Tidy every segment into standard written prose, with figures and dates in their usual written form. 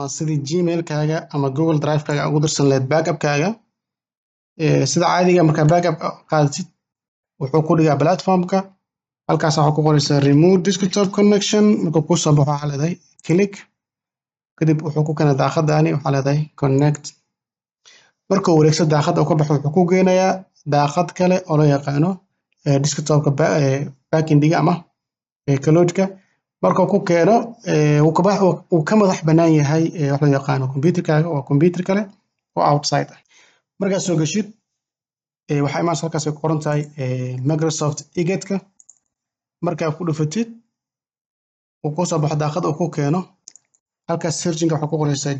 sidii Gmail-kaaga ama Google Drive-kaaga ugu dirsan lahayd backup-kaaga sida caadiga markaa backup qaadasid wuxuu ku dhigaa platform-ka halkaas waxaa ku qoraysaa remove desktop connection markuu ku soo baxo waxaa leedahay click kadib wuxuu ku keenaa daaqadaani waxaa leedahay connect markuu wareegso daaqada uu ka baxo wuxuu ku geenayaa daaqad kale oo loo yaqaano desktop-ka backindiga ama cloud-ka markuu ku keeno uu ka madax bannaan yahay wax loo yaqaano computer-kaaga waa computer kale oo outside ah markaad soo gashid waxaa imaanaysa halkaas ay ku qoran tahay Microsoft Edge-ka markaa ku dhufatid uu ku soo baxo daaqad uu ku keeno halkaas searching-ka waxaa ku qoraysaa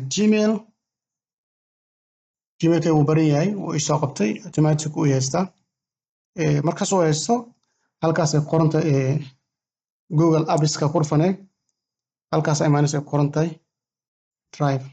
Gmail-ka wuu baran yahay wuu isoo qabtay automatic uu haystaa markaas uu haysto halkaas ay ku qoran tahay Google Apps-ka ku dhufanay halkaas ay imaanaysa ay ku qoran tahay Drive